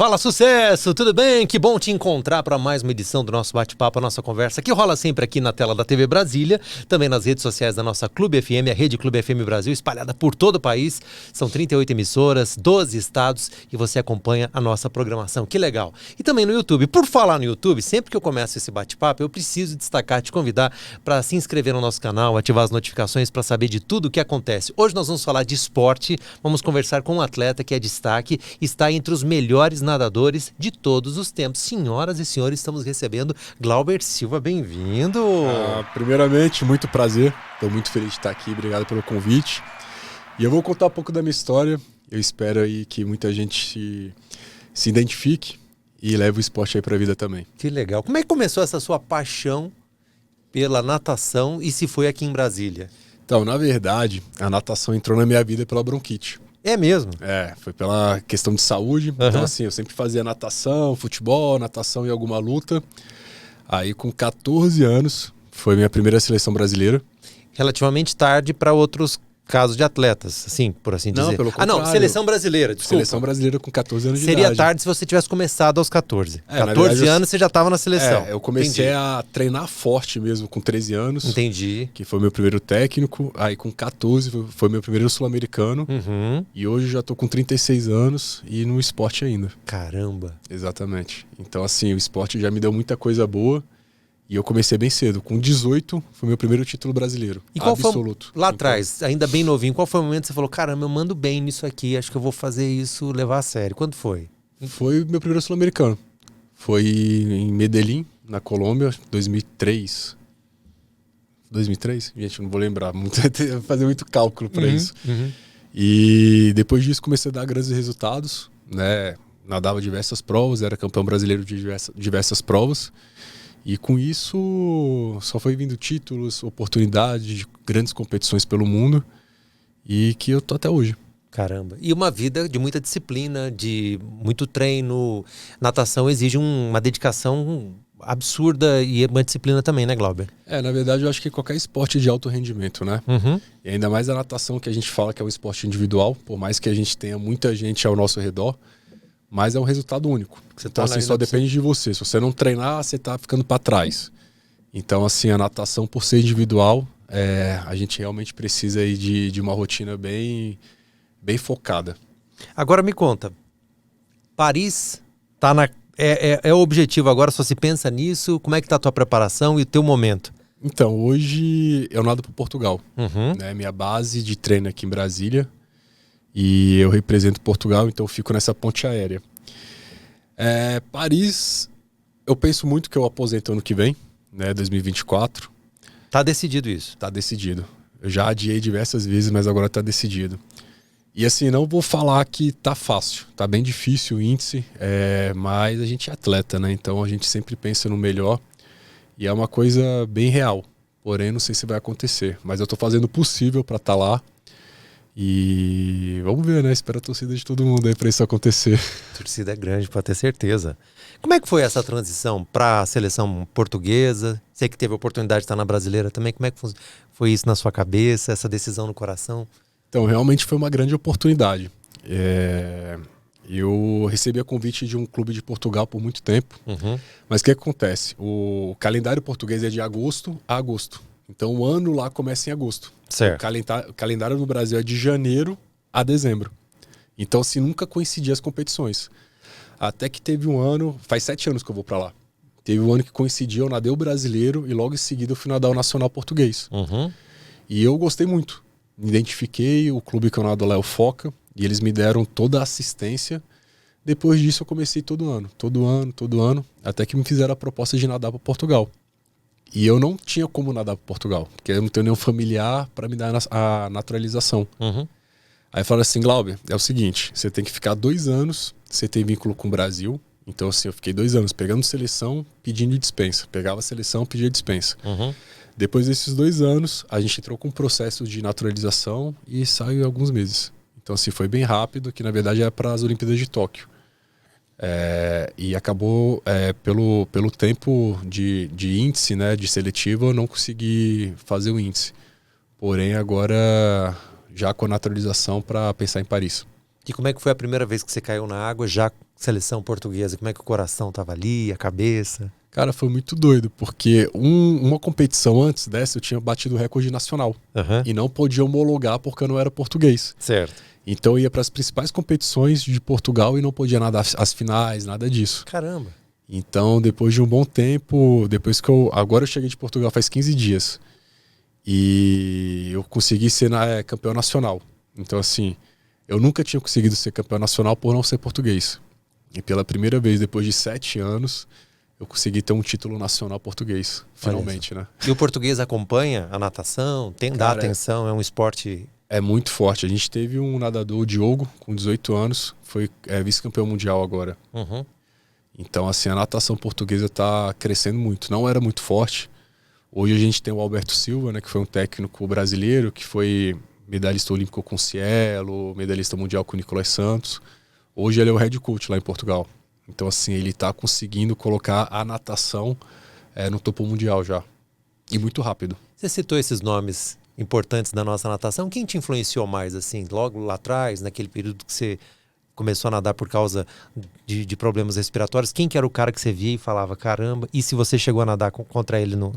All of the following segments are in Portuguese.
Fala, sucesso! Tudo bem? Que bom te encontrar para mais uma edição do nosso bate-papo, a nossa conversa, que rola sempre aqui na tela da TV Brasília, também nas redes sociais da nossa Clube FM, a Rede Clube FM Brasil, espalhada por todo o país. São 38 emissoras, 12 estados e você acompanha a nossa programação. Que legal! E também no YouTube. Por falar no YouTube, sempre que eu começo esse bate-papo, eu preciso destacar, te convidar para se inscrever no nosso canal, ativar as notificações para saber de tudo o que acontece. Hoje nós vamos falar de esporte, vamos conversar com um atleta que é destaque, está entre os melhores nadadores de todos os tempos. Senhoras e senhores, estamos recebendo Glauber Silva, bem-vindo! Primeiramente, muito prazer, estou muito feliz de estar aqui, obrigado pelo convite. E eu vou contar um pouco da minha história, eu espero aí que muita gente se identifique e leve o esporte aí para a vida também. Que legal! Como é que começou essa sua paixão pela natação e se foi aqui em Brasília? Então, na verdade, a natação entrou na minha vida pela bronquite. É mesmo? Foi pela questão de saúde. Então, assim, eu sempre fazia natação, futebol, natação e alguma luta. Aí, com 14 anos, foi minha primeira seleção brasileira. Relativamente tarde para outros casos de atletas, assim, por assim dizer. Não, pelo contrário. Seleção brasileira, desculpa. Seleção brasileira com 14 anos de idade. Seria tarde se você tivesse começado aos 14. 14 verdade, anos você já estava na seleção. Eu comecei a treinar forte mesmo com 13 anos. Entendi. Que foi meu primeiro técnico. Aí com 14 foi meu primeiro sul-americano. E hoje já tô com 36 anos e no esporte ainda. Caramba. Exatamente. Então assim, o esporte já me deu muita coisa boa. E eu comecei bem cedo. Com 18 foi meu primeiro título brasileiro. E qual absoluto. Foi, lá atrás, ainda bem novinho, qual foi o momento que você falou, caramba, eu mando bem nisso aqui, acho que eu vou fazer isso, levar a sério? Quando foi? Foi meu primeiro sul-americano. Foi em Medellín, na Colômbia, 2003. 2003? Gente, não vou lembrar. Vou fazer muito cálculo para isso. E depois disso comecei a dar grandes resultados, né? Nadava diversas provas, era campeão brasileiro de diversas provas. E com isso só foi vindo títulos, oportunidades de grandes competições pelo mundo e que eu tô até hoje. Caramba. E uma vida de muita disciplina, de muito treino. Natação exige uma dedicação absurda e uma disciplina também, né, Glauber? Na verdade eu acho que qualquer esporte de alto rendimento, né? E ainda mais a natação, que a gente fala que é um esporte individual, por mais que a gente tenha muita gente ao nosso redor, mas é um resultado único. Então, assim, só depende de você. Se você não treinar, você tá ficando para trás. Então, assim, a natação, por ser individual, a gente realmente precisa aí de uma rotina bem focada. Agora me conta, Paris tá é o objetivo agora, só se pensa nisso? Como é que tá a tua preparação e o teu momento? Então, hoje eu nado para Portugal. Né? Minha base de treino aqui em Brasília. E eu represento Portugal, então eu fico nessa ponte aérea. Paris, eu penso muito que eu aposento ano que vem, né, 2024. Tá decidido isso? Tá decidido. Eu já adiei diversas vezes, mas agora tá decidido. E assim, não vou falar que tá fácil, tá bem difícil o índice, mas a gente é atleta, né, então a gente sempre pensa no melhor. E é uma coisa bem real, porém não sei se vai acontecer, mas eu tô fazendo o possível para estar lá. E vamos ver, né? Espero a torcida de todo mundo aí pra isso acontecer. A torcida é grande, pode ter certeza. Como é que foi essa transição para a seleção portuguesa? Você que teve a oportunidade de estar na brasileira também, como é que foi isso na sua cabeça, essa decisão no coração? Então, realmente foi uma grande oportunidade. Eu recebi a convite de um clube de Portugal por muito tempo. Mas o que acontece? O calendário português é de agosto a agosto. Então o ano lá começa em agosto. Certo. O calendário no Brasil é de janeiro a dezembro. Então assim, nunca coincidia as competições. Até que teve um ano, faz 7 anos que eu vou pra lá. Teve um ano que coincidia, eu nadei o brasileiro e logo em seguida eu fui nadar o nacional português. E eu gostei muito. Me identifiquei, o clube que eu nado lá é o Foca, e eles me deram toda a assistência. Depois disso eu comecei todo ano, até que me fizeram a proposta de nadar para Portugal. E eu não tinha como nadar para Portugal, porque eu não tenho nenhum familiar para me dar a naturalização. Aí falaram assim, Glauber, é o seguinte, você tem que ficar 2 anos, você tem vínculo com o Brasil. Então assim, eu fiquei 2 anos pegando seleção, pedindo dispensa. Pegava a seleção, pedia dispensa. Depois desses 2 anos, a gente entrou com um processo de naturalização e saiu em alguns meses. Então assim, foi bem rápido, que na verdade era para as Olimpíadas de Tóquio. E acabou, pelo tempo de índice, né, de seletivo, eu não consegui fazer o índice. Porém, agora já com a naturalização para pensar em Paris. E como é que foi a primeira vez que você caiu na água, já seleção portuguesa? Como é que o coração tava ali, a cabeça? Cara, foi muito doido, porque uma competição antes dessa eu tinha batido o recorde nacional. Aham. E não podia homologar porque eu não era português. Certo. Então eu ia para as principais competições de Portugal e não podia nadar as finais, nada disso. Caramba. Então, depois de um bom tempo, agora eu cheguei de Portugal faz 15 dias. E eu consegui ser campeão nacional. Então, assim, eu nunca tinha conseguido ser campeão nacional por não ser português. E pela primeira vez, depois de 7 anos, eu consegui ter um título nacional português, finalmente, né? E o português acompanha a natação? Dá atenção? É um esporte... É muito forte. A gente teve um nadador, o Diogo, com 18 anos, foi vice-campeão mundial agora. Uhum. Então, assim, a natação portuguesa está crescendo muito. Não era muito forte. Hoje a gente tem o Alberto Silva, né, que foi um técnico brasileiro, que foi medalhista olímpico com o Cielo, medalhista mundial com o Nicolas Santos. Hoje ele é o head coach lá em Portugal. Então, assim, ele está conseguindo colocar a natação no topo mundial já. E muito rápido. Você citou esses nomes importantes da nossa natação. Quem te influenciou mais, assim, logo lá atrás, naquele período que você começou a nadar por causa de problemas respiratórios? Quem que era o cara que você via e falava, caramba? E se você chegou a nadar contra ele no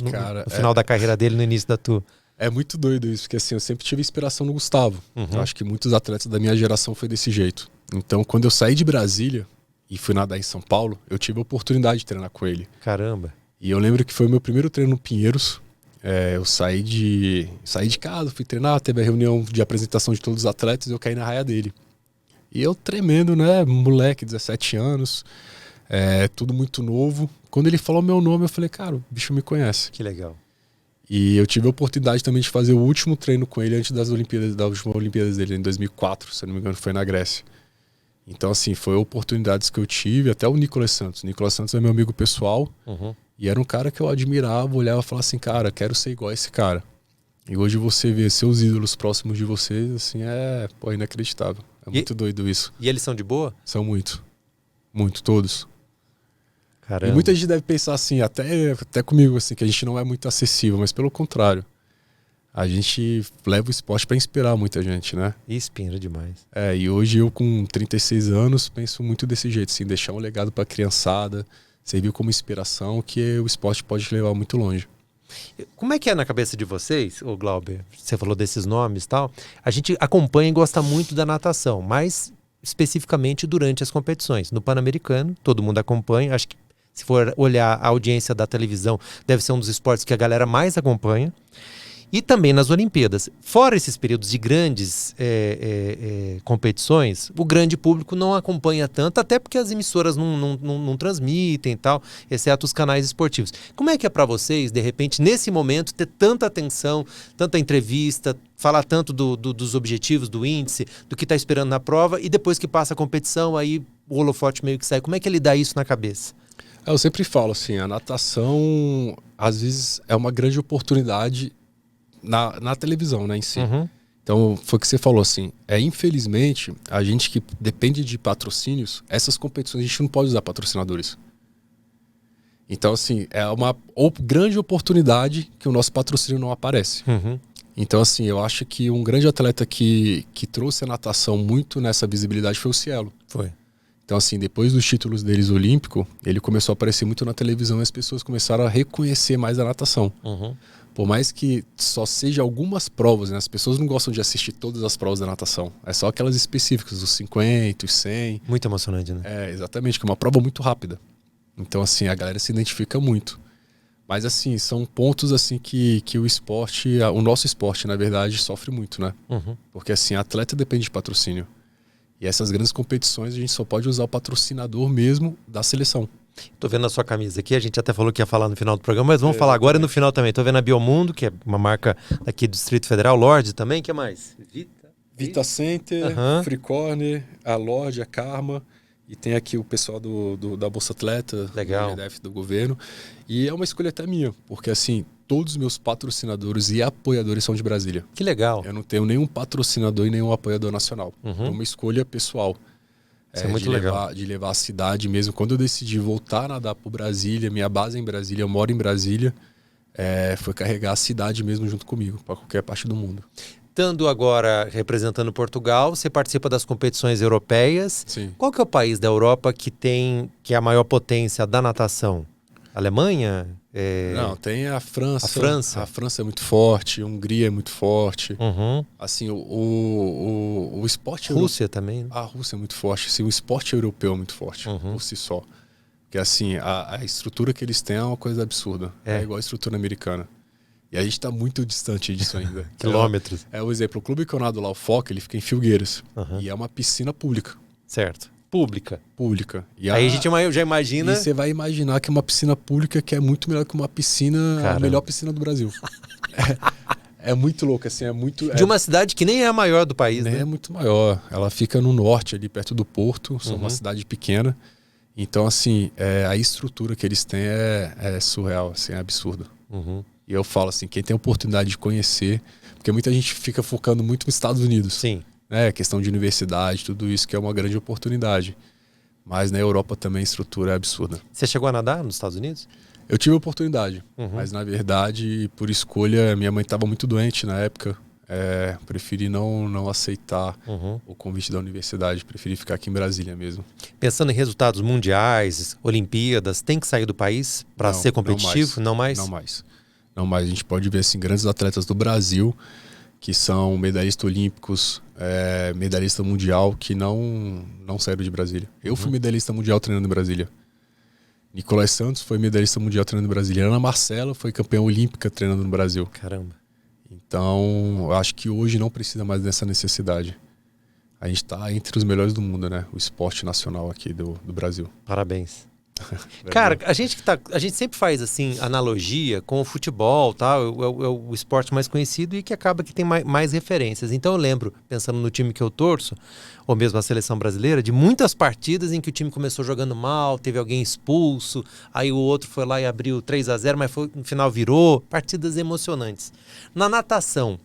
final da carreira dele, no início da tua? É muito doido isso, porque assim, eu sempre tive inspiração no Gustavo. Uhum. Eu acho que muitos atletas da minha geração foi desse jeito. Então, quando eu saí de Brasília e fui nadar em São Paulo, eu tive a oportunidade de treinar com ele. Caramba. E eu lembro que foi o meu primeiro treino no Pinheiros. Eu saí de casa, fui treinar, teve a reunião de apresentação de todos os atletas e eu caí na raia dele. E eu tremendo, né? Moleque, 17 anos, tudo muito novo. Quando ele falou meu nome, eu falei, cara, o bicho me conhece. Que legal. E eu tive a oportunidade também de fazer o último treino com ele antes das últimas Olimpíadas dele, em 2004, se não me engano, foi na Grécia. Então, assim, foi oportunidades que eu tive, até o Nicolas Santos. O Nicolas Santos é meu amigo pessoal, e era um cara que eu admirava, olhava e falava assim, cara, quero ser igual a esse cara. E hoje você vê seus ídolos próximos de vocês, assim, inacreditável. É muito doido isso. E eles são de boa? São muito. Muito, todos. Caramba. E muita gente deve pensar assim, até comigo, assim, que a gente não é muito acessível, mas pelo contrário. A gente leva o esporte para inspirar muita gente, né? Inspira demais. E hoje eu com 36 anos penso muito desse jeito, assim, deixar um legado para a criançada, servir como inspiração, que o esporte pode levar muito longe. Como é que é na cabeça de vocês, ô Glauber? Você falou desses nomes e tal. A gente acompanha e gosta muito da natação, mas especificamente durante as competições. No Pan-Americano, todo mundo acompanha. Acho que se for olhar a audiência da televisão, deve ser um dos esportes que a galera mais acompanha. E também nas Olimpíadas. Fora esses períodos de grandes competições, o grande público não acompanha tanto, até porque as emissoras não transmitem e tal, exceto os canais esportivos. Como é que é para vocês, de repente, nesse momento, ter tanta atenção, tanta entrevista, falar tanto dos objetivos, do índice, do que está esperando na prova, e depois que passa a competição, aí o holofote meio que sai. Como é que ele dá isso na cabeça? Eu sempre falo assim, a natação, às vezes, é uma grande oportunidade na televisão, né, em si. Então, foi o que você falou, assim, infelizmente, a gente que depende de patrocínios, essas competições a gente não pode usar patrocinadores. Então, assim, é uma grande oportunidade que o nosso patrocínio não aparece. Então, assim, eu acho que um grande atleta que trouxe a natação muito nessa visibilidade foi o Cielo. Foi. Então, assim, depois dos títulos deles olímpico, ele começou a aparecer muito na televisão e as pessoas começaram a reconhecer mais a natação. Por mais que só seja algumas provas, né? As pessoas não gostam de assistir todas as provas da natação. É só aquelas específicas, os 50, os 100. Muito emocionante, né? Exatamente, que é uma prova muito rápida. Então, assim, a galera se identifica muito. Mas, assim, são pontos, assim, que o esporte, o nosso esporte, na verdade, sofre muito, né? Porque, assim, atleta depende de patrocínio. E essas grandes competições, a gente só pode usar o patrocinador mesmo da seleção. Tô vendo a sua camisa aqui, a gente até falou que ia falar no final do programa, mas vamos falar agora e no final também. Tô vendo a Biomundo, que é uma marca aqui do Distrito Federal, Lorde também, o que mais? Vita Center, Free Corner, a Lorde, a Karma, e tem aqui o pessoal da Bolsa Atleta, legal, do GDF, do governo. E é uma escolha até minha, porque assim, todos os meus patrocinadores e apoiadores são de Brasília. Que legal. Eu não tenho nenhum patrocinador e nenhum apoiador nacional. É uma escolha pessoal. Isso é muito legal. De levar a cidade mesmo. Quando eu decidi voltar a nadar por Brasília, minha base é em Brasília, eu moro em Brasília, foi carregar a cidade mesmo junto comigo, para qualquer parte do mundo. Estando agora representando Portugal, você participa das competições europeias. Sim. Qual que é o país da Europa que é a maior potência da natação? Alemanha? Não, tem a França. A França? A França é muito forte, a Hungria é muito forte. Uhum. Assim, o esporte Rússia também, né? A Rússia é muito forte. Assim, o esporte europeu é muito forte, por si só. Porque assim, a estrutura que eles têm é uma coisa absurda. É igual a estrutura americana. E a gente está muito distante disso ainda. Quilômetros. O exemplo, o clube que eu nado lá, o Foca, ele fica em Filgueiras. E é uma piscina pública. Certo. Pública. Pública. E aí a gente já imagina... E você vai imaginar que é uma piscina pública que é muito melhor que uma piscina... Caramba. A melhor piscina do Brasil. É muito louco, assim, é muito... De uma cidade que nem é a maior do país, né? É muito maior. Ela fica no norte, ali perto do Porto. São uma cidade pequena. Então, assim, a estrutura que eles têm é surreal, assim, é absurdo. E eu falo assim, quem tem a oportunidade de conhecer... Porque muita gente fica focando muito nos Estados Unidos. Sim. Questão de universidade, tudo isso que é uma grande oportunidade. Mas na Europa também a estrutura é absurda. Você chegou a nadar nos Estados Unidos? Eu tive a oportunidade, mas na verdade, por escolha, minha mãe estava muito doente na época. Preferi não aceitar o convite da universidade, preferi ficar aqui em Brasília mesmo. Pensando em resultados mundiais, Olimpíadas, tem que sair do país para ser competitivo? Não mais? Não mais. Não mais. A gente pode ver assim, grandes atletas do Brasil que são medalhistas olímpicos, medalhista mundial, que não saíram de Brasília. Eu fui medalhista mundial treinando em Brasília. Nicolás Santos foi medalhista mundial treinando em Brasília. Ana Marcela foi campeã olímpica treinando no Brasil. Caramba. Então, eu acho que hoje não precisa mais dessa necessidade. A gente está entre os melhores do mundo, né? O esporte nacional aqui do Brasil. Parabéns. Cara, a gente sempre faz assim analogia com o futebol, tá? É o esporte mais conhecido e que acaba que tem mais referências. Então eu lembro, pensando no time que eu torço, ou mesmo a seleção brasileira, de muitas partidas em que o time começou jogando mal, teve alguém expulso, aí o outro foi lá e abriu 3-0, mas no final virou. Partidas emocionantes. Na natação,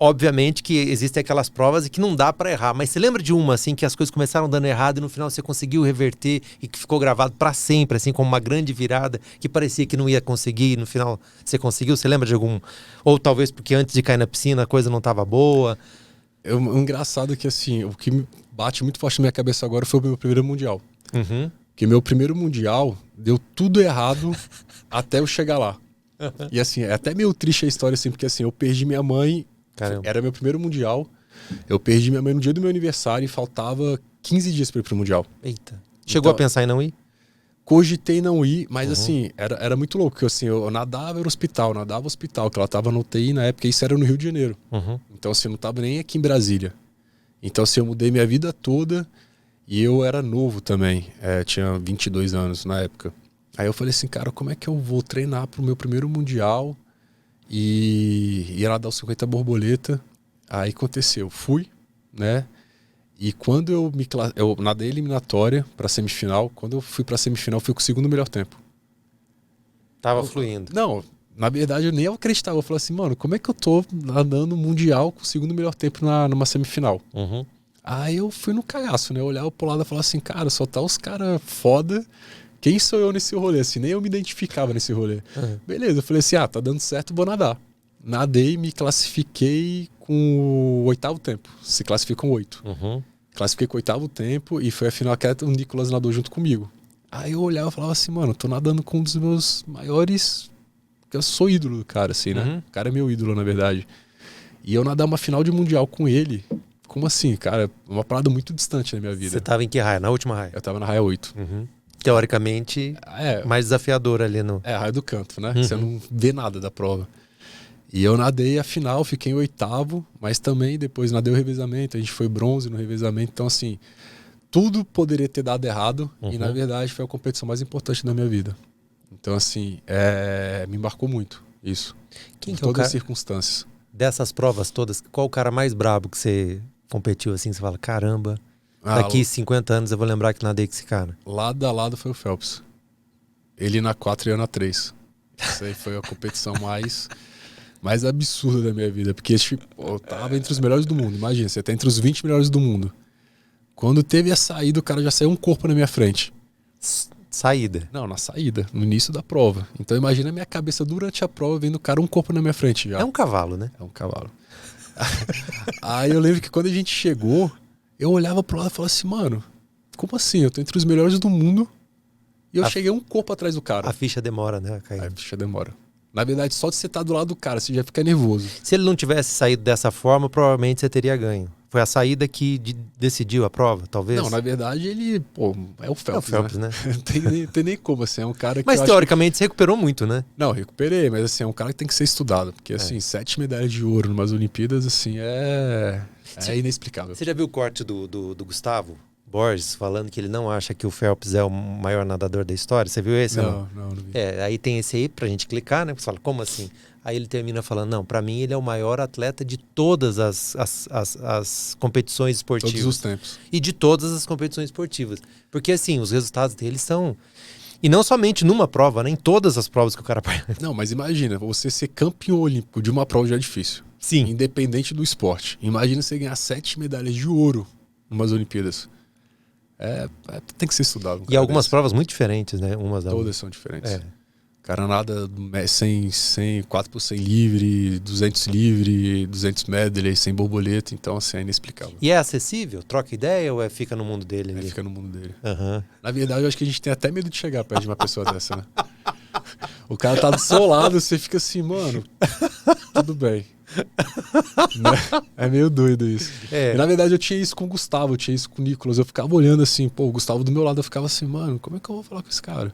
obviamente que existem aquelas provas e que não dá para errar, mas você lembra de uma assim que as coisas começaram dando errado e no final você conseguiu reverter e que ficou gravado para sempre, assim, como uma grande virada que parecia que não ia conseguir e no final você conseguiu? Você lembra de algum? Ou talvez porque antes de cair na piscina a coisa não estava boa? O engraçado é que assim, o que me bate muito forte na minha cabeça agora foi o meu primeiro mundial. Porque meu primeiro mundial deu tudo errado até eu chegar lá. E assim, é até meio triste a história assim, porque assim, eu perdi minha mãe. Caramba. Era meu primeiro mundial. Eu perdi minha mãe no dia do meu aniversário e faltava 15 dias para ir pro mundial. Eita. Chegou a pensar em não ir? Cogitei não ir, mas assim, era muito louco. Porque assim, eu nadava no hospital, que ela tava no UTI na época, e isso era no Rio de Janeiro. Então assim, eu não tava nem aqui em Brasília. Então assim, eu mudei minha vida toda e eu era novo também. Tinha 22 anos na época. Aí eu falei assim, cara, como é que eu vou treinar pro meu primeiro mundial e ia nadar os 50 borboleta? Aí aconteceu, fui, né? E quando eu nadei eliminatória pra semifinal, quando eu fui pra semifinal, fui com o segundo melhor tempo. Tava fluindo. Não, na verdade eu nem acreditava. Eu falei assim, mano, como é que eu tô nadando mundial com o segundo melhor tempo numa semifinal? Aí eu fui no cagaço, né? Eu olhava pro lado e falava assim, cara, só tá os caras foda. Quem sou eu nesse rolê? Assim, nem eu me identificava nesse rolê. Beleza, eu falei assim, tá dando certo, vou nadar. Nadei, me classifiquei com o 8º tempo. Se classificam 8. Classifiquei com o 8º tempo e foi a final que o Nicolas nadou junto comigo. Aí eu olhava e falava assim, mano, tô nadando com um dos meus maiores... Eu sou ídolo do cara, assim, né? O cara é meu ídolo, na verdade. E eu nadar uma final de mundial com ele, como assim, cara? Uma parada muito distante na minha vida. Você tava em que raia? Na última raia? Eu tava na raia 8. Teoricamente, mais desafiador ali no... a raia do canto, né? Você não vê nada da prova. E eu nadei a final, fiquei em 8º, mas também depois nadei o revezamento, a gente foi bronze no revezamento. Então, assim, tudo poderia ter dado errado e, na verdade, foi a competição mais importante da minha vida. Então, assim, me marcou muito isso. Quem que todas as circunstâncias. Dessas provas todas, qual o cara mais brabo que você competiu assim? Você fala, caramba, daqui 50 anos eu vou lembrar que nadei com esse cara. Lado a lado foi o Phelps. Ele na 4 e eu na 3. Isso aí foi a competição mais absurda da minha vida. Porque eu tava entre os melhores do mundo. Imagina, você tá entre os 20 melhores do mundo. Quando teve a saída, o cara já saiu um corpo na minha frente. Saída? Não, na saída, no início da prova. Então imagina a minha cabeça durante a prova vendo o cara um corpo na minha frente já. É um cavalo, né? É um cavalo. Aí eu lembro que quando a gente chegou, eu olhava pro lado e falava assim, mano, como assim? Eu tô entre os melhores do mundo e eu cheguei um corpo atrás do cara. A ficha demora, né, Caio? Aí a ficha demora. Na verdade, só de você estar do lado do cara, você já fica nervoso. Se ele não tivesse saído dessa forma, provavelmente você teria ganho. Foi a saída que decidiu a prova, talvez? Não, na verdade, ele, pô, é o Phelps, né? Não tem nem como, assim, é um cara que Mas teoricamente você recuperou muito, né? Não, recuperei, mas assim, é um cara que tem que ser estudado. Porque, assim, 7 medalhas de ouro numas Olimpíadas, assim, é inexplicável. Você já viu o corte do Gustavo Borges falando que ele não acha que o Phelps é o maior nadador da história? Você viu esse? Não vi. Aí tem esse aí pra gente clicar, né? Você fala, como assim? Aí ele termina falando, não, pra mim ele é o maior atleta de todas as competições esportivas. Todos os tempos. E de todas as competições esportivas. Porque, assim, os resultados dele são... E não somente numa prova, né? Em todas as provas que o cara... Não, mas imagina, você ser campeão olímpico de uma prova já é difícil. Sim. Independente do esporte. Imagina você ganhar 7 medalhas de ouro numas Olimpíadas. Tem que ser estudado. E algumas provas muito diferentes, né? Umas da Todas são diferentes. É. O cara nada 100, 4 por 100 livre, 200 livre, 200 medley, sem borboleta. Então, assim, é inexplicável. E é acessível? Troca ideia ou fica no mundo dele? Ali? Fica no mundo dele. Uhum. Na verdade, eu acho que a gente tem até medo de chegar perto de uma pessoa dessa, né? O cara tá do seu lado, você fica assim, mano, tudo bem. Né? É meio doido isso. E, na verdade, eu tinha isso com o Gustavo, eu tinha isso com o Nicolas. Eu ficava olhando assim, pô, o Gustavo do meu lado, eu ficava assim, mano, como é que eu vou falar com esse cara?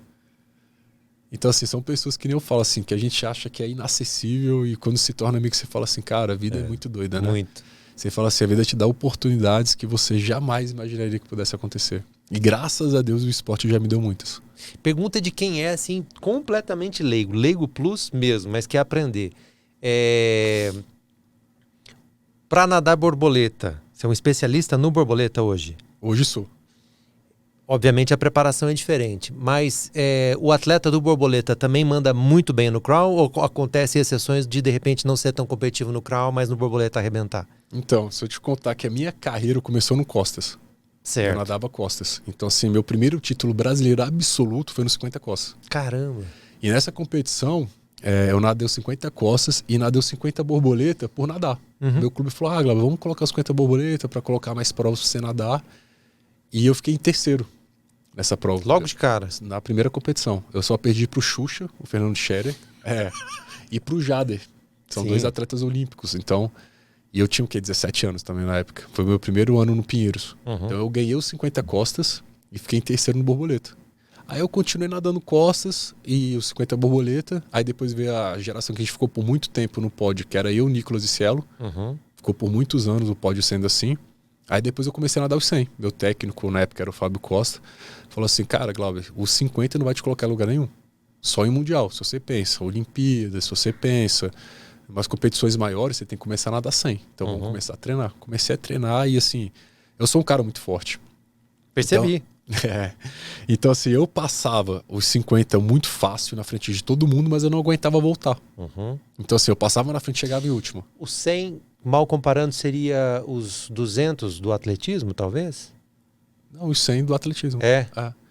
Então, assim, são pessoas que nem eu falo, assim, que a gente acha que é inacessível e quando se torna amigo, você fala assim, cara, a vida é muito doida, né? Muito. Você fala assim, a vida te dá oportunidades que você jamais imaginaria que pudesse acontecer. E graças a Deus o esporte já me deu muitas. Pergunta de quem é, assim, completamente leigo. Leigo plus mesmo, mas quer aprender. Pra nadar borboleta, você é um especialista no borboleta hoje? Hoje sou. Obviamente a preparação é diferente, mas o atleta do borboleta também manda muito bem no crawl ou acontecem exceções de repente não ser tão competitivo no crawl, mas no borboleta arrebentar? Então, se eu te contar que a minha carreira começou no costas. Certo. Eu nadava costas. Então, assim, meu primeiro título brasileiro absoluto foi no 50 costas. Caramba! E nessa competição, eu nadei os 50 costas e nadei os 50 borboleta por nadar. Uhum. Meu clube falou, Glauber, vamos colocar os 50 borboleta para colocar mais provas pra você nadar. E eu fiquei em terceiro nessa prova. Logo de cara? Na primeira competição. Eu só perdi pro Xuxa, o Fernando Scherer, e pro Jader. São Sim. 2 atletas olímpicos. Então, e eu tinha o quê? 17 anos também na época. Foi o meu primeiro ano no Pinheiros. Uhum. Então eu ganhei os 50 costas e fiquei em terceiro no borboleta. Aí eu continuei nadando costas e os 50 borboleta. Aí depois veio a geração que a gente ficou por muito tempo no pódio, que era eu, Nicolas e Cielo. Uhum. Ficou por muitos anos o pódio sendo assim. Aí depois eu comecei a nadar os 100. Meu técnico na época era o Fábio Costa. Falou assim, cara, Glauber, os 50 não vai te colocar em lugar nenhum. Só em Mundial, se você pensa. Olimpíadas, se você pensa. Umas competições maiores, você tem que começar a nadar 100. Então vamos começar a treinar. Comecei a treinar e assim, eu sou um cara muito forte. Percebi. Então assim, eu passava os 50 muito fácil na frente de todo mundo, mas eu não aguentava voltar. Uhum. Então assim, eu passava na frente e chegava em último. O 100, mal comparando, seria os 200 do atletismo, talvez? Não, os 100 do atletismo.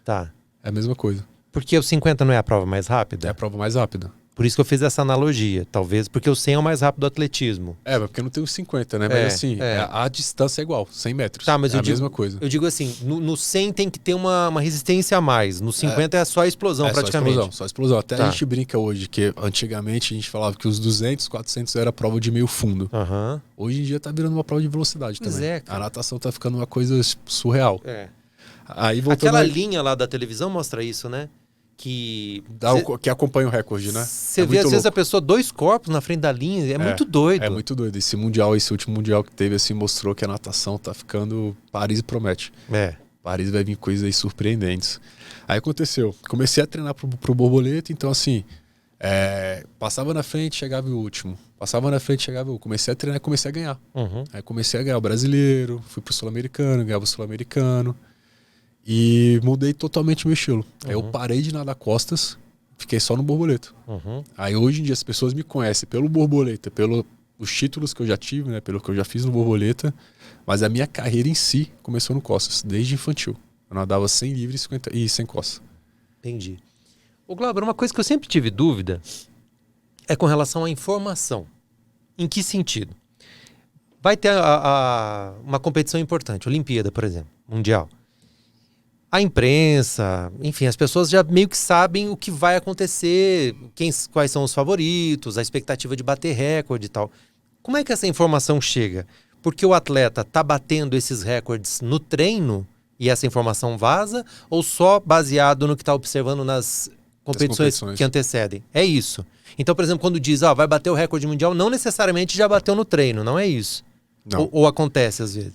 Tá. É a mesma coisa. Porque o 50 não é a prova mais rápida? É a prova mais rápida. Por isso que eu fiz essa analogia, talvez, porque o 100 é o mais rápido do atletismo. Porque eu não tenho os 50, né? Mas assim, a distância é igual, 100 metros. Tá, mas é eu a digo, mesma coisa. Eu digo assim, no 100 tem que ter uma resistência a mais. No 50 é só a explosão, praticamente. Só explosão. Até Tá. a gente brinca hoje, que antigamente a gente falava que os 200, 400 era prova de meio fundo. Uhum. Hoje em dia tá virando uma prova de velocidade Pois também. cara. A natação tá ficando uma coisa surreal. Aí, Aquela linha lá da televisão mostra isso, né? Que acompanha o recorde, né? Você vê, às vezes, a pessoa 2 corpos na frente da linha. É muito doido. É muito doido. Esse último mundial que teve, assim, mostrou que a natação tá ficando... Paris promete. Paris vai vir coisas aí surpreendentes. Aí aconteceu. Comecei a treinar pro borboleta, então assim... passava na frente, chegava em último. Passava na frente, chegava em último. Comecei a treinar e comecei a ganhar. Uhum. Aí comecei a ganhar o brasileiro, fui pro sul-americano, ganhava o sul-americano. E mudei totalmente o meu estilo. Aí eu parei de nadar costas, fiquei só no borboleta. Uhum. Aí hoje em dia as pessoas me conhecem pelo borboleta, pelos títulos que eu já tive, né, pelo que eu já fiz no borboleta, mas a minha carreira em si começou no costas, desde infantil. Eu nadava 100 livre e 100 costas. Entendi. Ô Glauber, uma coisa que eu sempre tive dúvida é com relação à informação. Em que sentido? vai ter uma competição importante, Olimpíada, por exemplo, Mundial. A imprensa, enfim, as pessoas já meio que sabem o que vai acontecer, quais são os favoritos, a expectativa de bater recorde e tal. Como é que essa informação chega? Porque o atleta tá batendo esses recordes no treino e essa informação vaza, ou só baseado no que está observando nas competições que antecedem? É isso. Então, por exemplo, quando diz, vai bater o recorde mundial, não necessariamente já bateu no treino, não é isso? Ou acontece às vezes?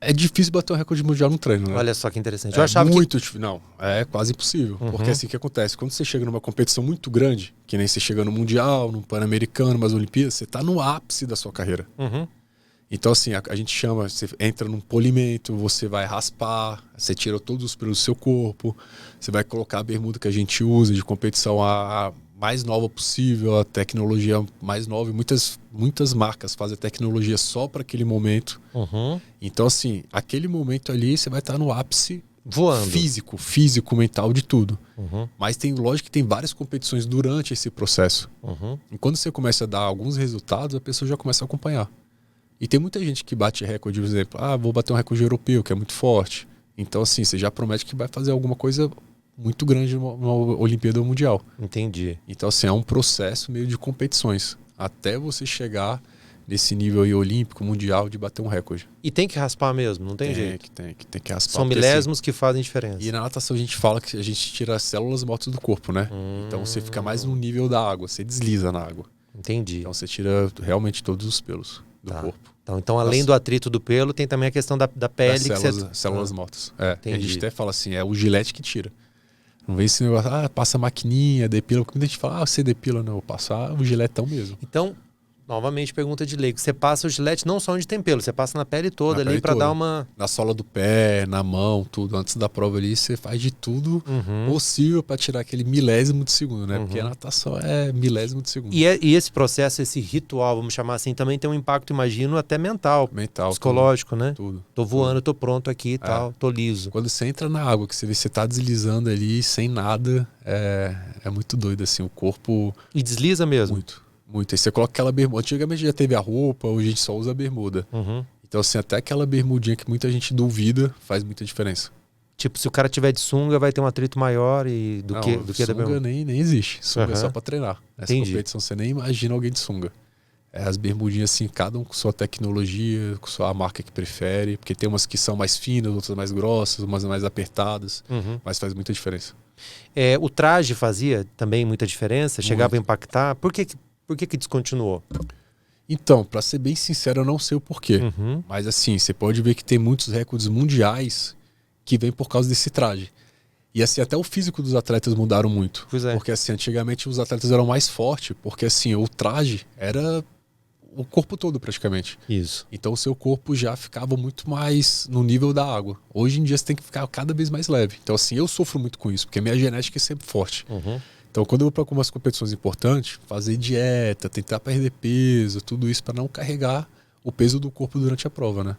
É difícil bater o recorde mundial no treino, né? Olha só que interessante. Eu achava muito difícil. Não, é quase impossível. Porque assim, o que acontece? Quando você chega numa competição muito grande, que nem você chega no Mundial, no Pan-Americano, nas Olimpíadas, você tá no ápice da sua carreira. Então, assim, a gente chama, você entra num polimento, você vai raspar, você tira todos os pelos do seu corpo, você vai colocar a bermuda que a gente usa de competição a mais nova possível, a tecnologia mais nova. Muitas marcas fazem a tecnologia só para aquele momento. Então, assim, aquele momento ali você vai estar no ápice voando, físico, mental, de tudo. Mas lógico que tem várias competições durante esse processo. E quando você começa a dar alguns resultados, a pessoa já começa a acompanhar. E tem muita gente que bate recorde, por exemplo, vou bater um recorde europeu, que é muito forte. Então, assim, você já promete que vai fazer alguma coisa muito grande numa Olimpíada Mundial. Entendi. Então, assim, é um processo meio de competições, até você chegar nesse nível aí olímpico, mundial, de bater um recorde. E tem que raspar mesmo, não tem jeito? Tem que raspar. São milésimos que fazem diferença. E na natação a gente fala que a gente tira as células mortas do corpo, né? Então você fica mais no nível da água, você desliza na água. Entendi. Então você tira realmente todos os pelos do corpo. Então, além do atrito do pelo, tem também a questão da pele. Células mortas. A gente até fala assim, é o gilete que tira. Não vem esse negócio, passa a maquininha, depila. Porque muita gente fala, você depila, não, eu passo o giletão mesmo. Então, novamente, pergunta de leigo. Você passa o gilete não só onde tem pelo, você passa na pele toda ali para dar uma... Na sola do pé, na mão, tudo. Antes da prova ali, você faz de tudo possível para tirar aquele milésimo de segundo, né? Porque a natação é milésimo de segundo. E esse processo, esse ritual, vamos chamar assim, também tem um impacto, imagino, até mental psicológico, tudo, né? Tudo. Tô voando, tô pronto aqui e tal, tô liso. Quando você entra na água, que você vê que você tá deslizando ali, sem nada, é muito doido, assim, o corpo... E desliza mesmo? Muito. Aí você coloca aquela bermuda. Antigamente já teve a roupa, hoje a gente só usa a bermuda. Então, assim, até aquela bermudinha que muita gente duvida faz muita diferença. Tipo, se o cara tiver de sunga, vai ter um atrito maior do que da bermuda. Sunga nem existe. Sunga é só pra treinar. Nessa Entendi. competição você nem imagina alguém de sunga. As bermudinhas, assim, cada um com sua tecnologia, com sua marca que prefere. Porque tem umas que são mais finas, outras mais grossas, umas mais apertadas. Mas faz muita diferença. O traje fazia também muita diferença? Chegava a impactar? Por que descontinuou? Então, pra ser bem sincero, eu não sei o porquê. Mas assim, você pode ver que tem muitos recordes mundiais que vêm por causa desse traje. E assim, até o físico dos atletas mudaram muito. Pois é. Porque assim, antigamente os atletas eram mais fortes, porque assim, o traje era o corpo todo praticamente. Isso. Então o seu corpo já ficava muito mais no nível da água. Hoje em dia você tem que ficar cada vez mais leve. Então assim, eu sofro muito com isso, porque a minha genética é sempre forte. Então, quando eu vou para algumas competições importantes, fazer dieta, tentar perder peso, tudo isso para não carregar o peso do corpo durante a prova, né?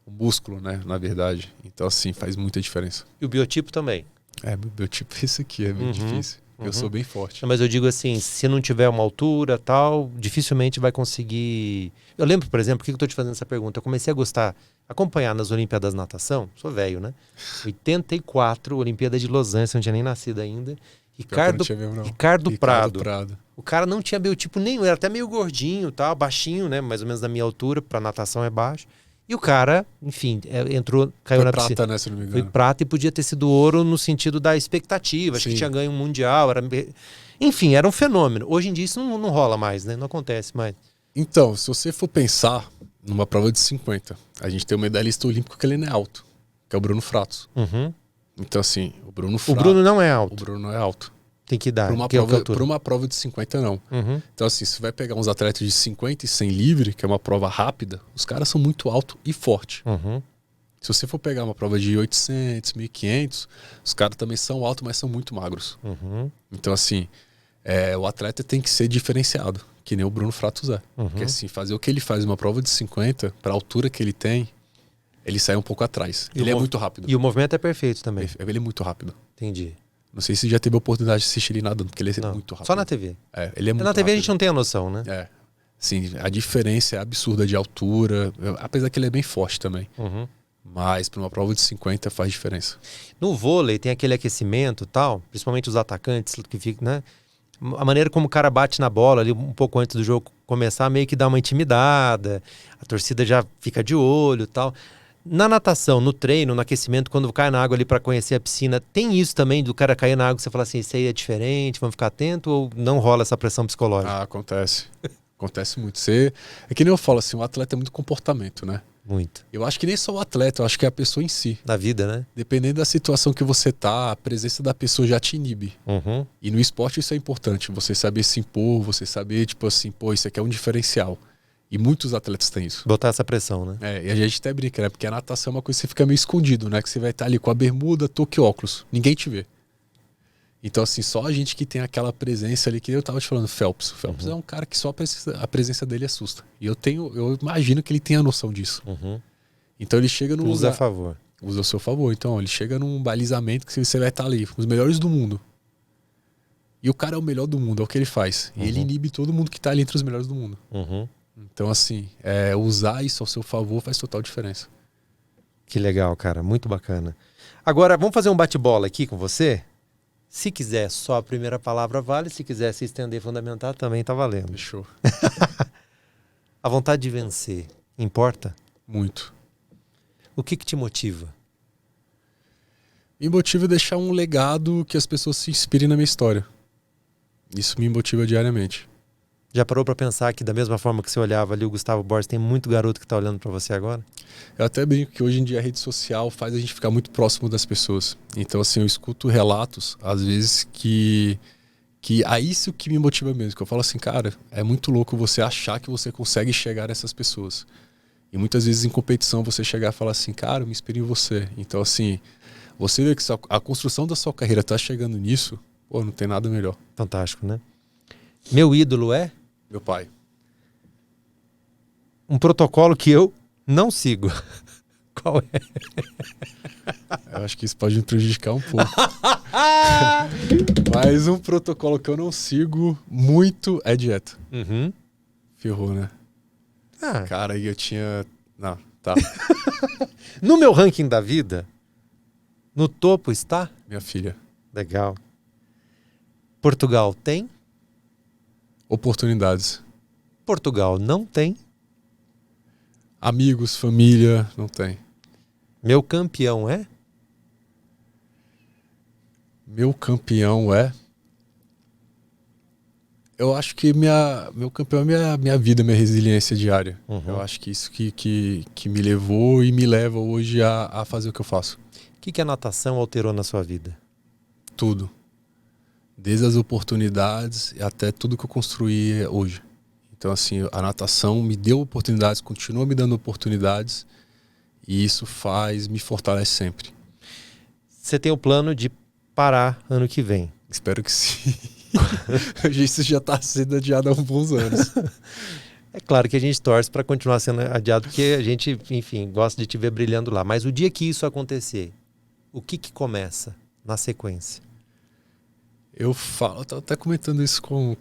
O músculo, né? Na verdade. Então, assim, faz muita diferença. E o biotipo também? Meu biotipo é esse aqui, é bem difícil. Eu sou bem forte. Não, mas eu digo assim, se não tiver uma altura tal, dificilmente vai conseguir... Eu lembro, por exemplo, por que eu estou te fazendo essa pergunta? Eu comecei a acompanhar nas Olimpíadas de Natação, sou velho, né? 84, Olimpíada de Los Angeles, não tinha nem nascido ainda. Ricardo Prado. O cara não tinha biotipo nenhum, era até meio gordinho, tal, baixinho, né? Mais ou menos da minha altura, para natação é baixo. E o cara, enfim, caiu na piscina. Prata, né, se não me engano. Foi prata e podia ter sido ouro no sentido da expectativa. Acho que tinha ganho um mundial. Enfim, era um fenômeno. Hoje em dia isso não rola mais, né? Não acontece mais. Então, se você for pensar numa prova de 50, a gente tem um medalhista olímpico que ele não é alto, que é o Bruno Fratos. Então, assim, o Bruno não é alto. O Bruno não é alto. Tem que dar. Por uma prova de 50, não. Então, assim, se vai pegar uns atletas de 50 e 100 livre, que é uma prova rápida, os caras são muito altos e fortes. Se você for pegar uma prova de 800, 1500, os caras também são altos, mas são muito magros. Então, assim, o atleta tem que ser diferenciado, que nem o Bruno Fratos é. Porque, assim, fazer o que ele faz numa prova de 50, para a altura que ele tem, ele sai um pouco atrás. Ele é muito rápido. E o movimento é perfeito também. Ele é muito rápido. Entendi. Não sei se já teve a oportunidade de assistir ele nadando, porque ele é muito rápido. Só na TV. Ele é muito Na TV rápido. a gente não tem a noção, né? Assim, a diferença é absurda de altura, apesar que ele é bem forte também. Uhum. Mas para uma prova de 50 faz diferença. No vôlei tem aquele aquecimento e tal, principalmente os atacantes que ficam, né? A maneira como o cara bate na bola ali um pouco antes do jogo começar meio que dá uma intimidada, a torcida já fica de olho e tal. Na natação, no treino, no aquecimento, quando cai na água ali para conhecer a piscina, tem isso também do cara cair na água e você falar assim, isso aí é diferente, vamos ficar atento ou não rola essa pressão psicológica? Ah, acontece. Acontece muito. É que nem eu falo assim, o atleta é muito comportamento, né? Muito. Eu acho que nem só o atleta, eu acho que é a pessoa em si. Na vida, né? Dependendo da situação que você tá, a presença da pessoa já te inibe. Uhum. E no esporte isso é importante, você saber se impor, você saber, tipo assim, pô, isso aqui é um diferencial. E muitos atletas têm isso. Botar essa pressão, né? E a gente até brinca, né? Porque a natação é uma coisa que você fica meio escondido, né? Que você vai estar ali com a bermuda, touca e óculos. Ninguém te vê. Então, assim, só a gente que tem aquela presença ali, que eu tava te falando, Phelps. O Phelps é um cara que só a presença dele assusta. E eu imagino que ele tenha noção disso. Uhum. Então ele chega num Usa lugar... a favor. Usa ao seu favor. Então, ele chega num balizamento que você vai estar ali, com os melhores do mundo. E o cara é o melhor do mundo, é o que ele faz. E ele inibe todo mundo que tá ali entre os melhores do mundo. Uhum. Então, assim, usar isso ao seu favor faz total diferença. Que legal, cara. Muito bacana. Agora, vamos fazer um bate-bola aqui com você? Se quiser, só a primeira palavra vale. Se quiser se estender e fundamentar, também tá valendo. Fechou. A vontade de vencer, importa? Muito. O que te motiva? Me motiva a deixar um legado que as pessoas se inspirem na minha história. Isso me motiva diariamente. Já parou pra pensar que da mesma forma que você olhava ali o Gustavo Borges, tem muito garoto que tá olhando pra você agora? Eu até brinco que hoje em dia a rede social faz a gente ficar muito próximo das pessoas. Então, assim, eu escuto relatos, às vezes, que isso que me motiva mesmo. Que eu falo assim, cara, é muito louco você achar que você consegue chegar nessas pessoas. E muitas vezes em competição você chegar e falar assim, cara, eu me inspiro em você. Então, assim, você vê que a construção da sua carreira tá chegando nisso, pô, não tem nada melhor. Fantástico, né? Meu ídolo é Meu pai. um protocolo que eu não sigo. Qual é? Eu acho que isso pode me prejudicar um pouco. Mas um protocolo que eu não sigo muito é dieta. Uhum. Ferrou, né? Ah, Cara, aí eu tinha... Não, tá. no meu ranking da vida, no topo está? Minha filha. Legal. Portugal tem? Oportunidades. Portugal não tem. Amigos, família, não tem. Meu campeão é? Meu campeão é... Eu acho que meu campeão é minha vida, minha resiliência diária. Uhum. Eu acho que isso que me levou e me leva hoje a fazer o que eu faço. O que a natação alterou na sua vida? Tudo. Desde as oportunidades até tudo que eu construí hoje. Então, assim, a natação me deu oportunidades, continua me dando oportunidades e isso me fortalece sempre. Você tem o plano de parar ano que vem? Espero que sim. Isso já está sendo adiado há uns bons anos. É claro que a gente torce para continuar sendo adiado, porque a gente, enfim, gosta de te ver brilhando lá. Mas o dia que isso acontecer, o que começa na sequência? Eu tava até comentando isso com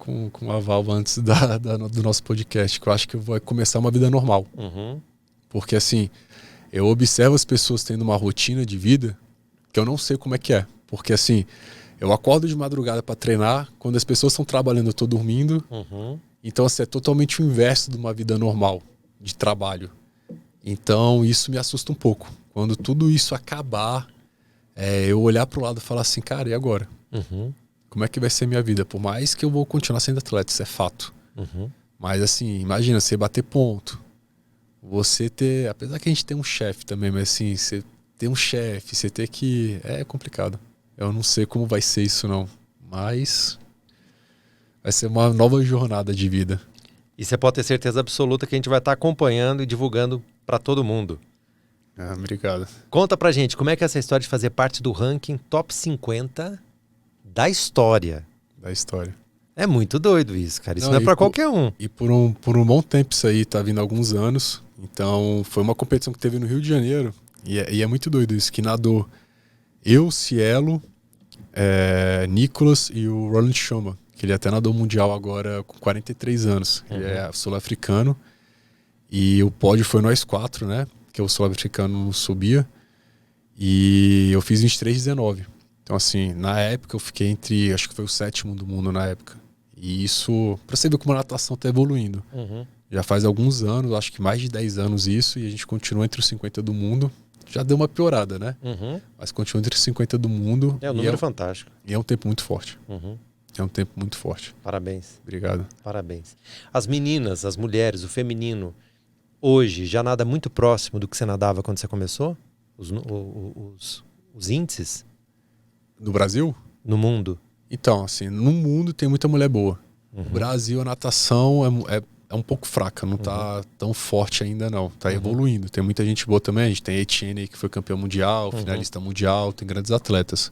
a Valva antes do nosso podcast, que eu acho que vai começar uma vida normal. Uhum. Porque, assim, eu observo as pessoas tendo uma rotina de vida que eu não sei como é que é. Porque, assim, eu acordo de madrugada para treinar, quando as pessoas estão trabalhando eu tô dormindo. Uhum. Então, assim, é totalmente o inverso de uma vida normal, de trabalho. Então, isso me assusta um pouco. Quando tudo isso acabar, eu olhar pro lado e falar assim, cara, e agora? Uhum. Como é que vai ser minha vida? Por mais que eu vou continuar sendo atleta, isso é fato. Uhum. Mas, assim, imagina, você bater ponto. Você ter... Apesar que a gente tem um chefe também, mas, assim, você ter um chefe, você ter que... É complicado. Eu não sei como vai ser isso, não. Mas... vai ser uma nova jornada de vida. E você pode ter certeza absoluta que a gente vai estar acompanhando e divulgando para todo mundo. Ah, obrigado. Conta pra gente, como é que é essa história de fazer parte do ranking top 50 da história? Da história. É muito doido isso, cara. Isso não é e pra qualquer um. E por um bom tempo isso aí, tá vindo há alguns anos. Então, foi uma competição que teve no Rio de Janeiro. E é muito doido isso, que nadou eu, Cielo, Nicolas e o Roland Schumann, que ele até nadou mundial agora com 43 anos. Ele é sul-africano. E o pódio foi nós 4, né? Que o sul-africano subia. E eu fiz 23,19. Então, assim, na época eu fiquei entre... Acho que foi o 7º do mundo na época. E isso... Pra você ver como a natação tá evoluindo. Já faz alguns anos, acho que mais de 10 anos isso. E a gente continua entre os 50 do mundo. Já deu uma piorada, né? Mas continua entre os 50 do mundo. É um número fantástico. E é um tempo muito forte. É um tempo muito forte. Parabéns. Obrigado. Parabéns. As meninas, as mulheres, o feminino, hoje já nada muito próximo do que você nadava quando você começou? Os índices? No Brasil? No mundo? Então, assim, no mundo tem muita mulher boa. No Brasil, a natação é um pouco fraca, não tá tão forte ainda não. Tá evoluindo. Tem muita gente boa também. A gente tem a Etienne, que foi campeão mundial, finalista mundial, tem grandes atletas.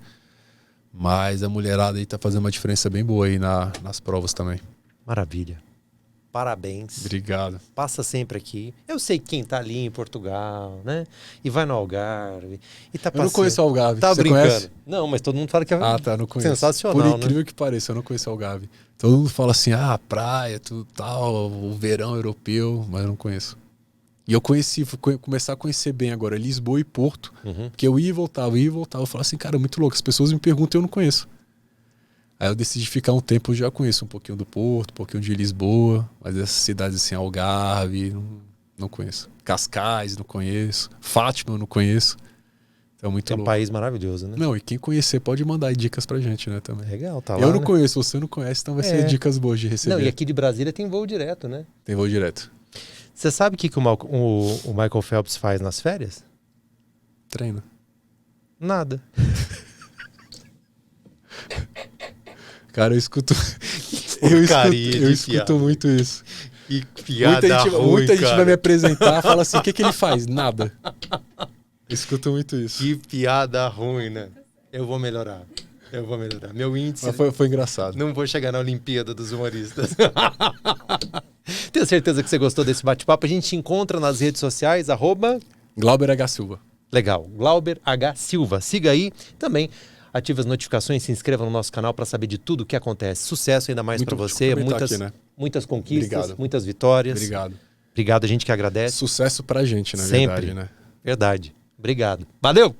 Mas a mulherada aí tá fazendo uma diferença bem boa aí nas provas também. Maravilha. Parabéns. Obrigado. Passa sempre aqui. Eu sei quem tá ali em Portugal, né? E vai no Algarve. E tá Eu não conheço o Algarve. Tá Você brincando? conhece? Não, mas todo mundo fala que é Não conheço. sensacional, Por incrível que pareça, eu não conheço o Algarve. Todo mundo fala assim, praia, tudo tal, o verão europeu, mas eu não conheço. E eu fui começar a conhecer bem agora Lisboa e Porto, porque eu ia e voltava, eu falava assim, cara, muito louco, as pessoas me perguntam e eu não conheço. Aí eu decidi ficar um tempo, eu já conheço um pouquinho do Porto, um pouquinho de Lisboa, mas essas cidades assim, Algarve, não conheço. Cascais, não conheço. Fátima, eu não conheço. Então, muito louco. É um país maravilhoso, né? Não, e quem conhecer pode mandar aí dicas pra gente, né, também. Legal, tá lá, eu não né? conheço, você não conhece, então vai ser dicas boas de receber. Não, e aqui de Brasília tem voo direto, né? Tem voo direto. Você sabe o que o Michael Phelps faz nas férias? Treino. Nada. Cara, eu escuto muito isso. Que piada muita gente vai me apresentar e fala assim, o que ele faz? Nada. Eu escuto muito isso. Que piada ruim, né? Eu vou melhorar. Meu índice... Mas foi engraçado. Não vou chegar na Olimpíada dos humoristas. Tenho certeza que você gostou desse bate-papo. A gente te encontra nas redes sociais, Glauber H. Silva. Legal, Glauber H. Silva. Siga aí também. Ative as notificações, se inscreva no nosso canal para saber de tudo o que acontece. Sucesso ainda mais para você. Muitas conquistas, Obrigado. Muitas vitórias. Obrigado, a gente que agradece. Sucesso pra gente, na Sempre. verdade, né? Verdade. Obrigado. Valeu!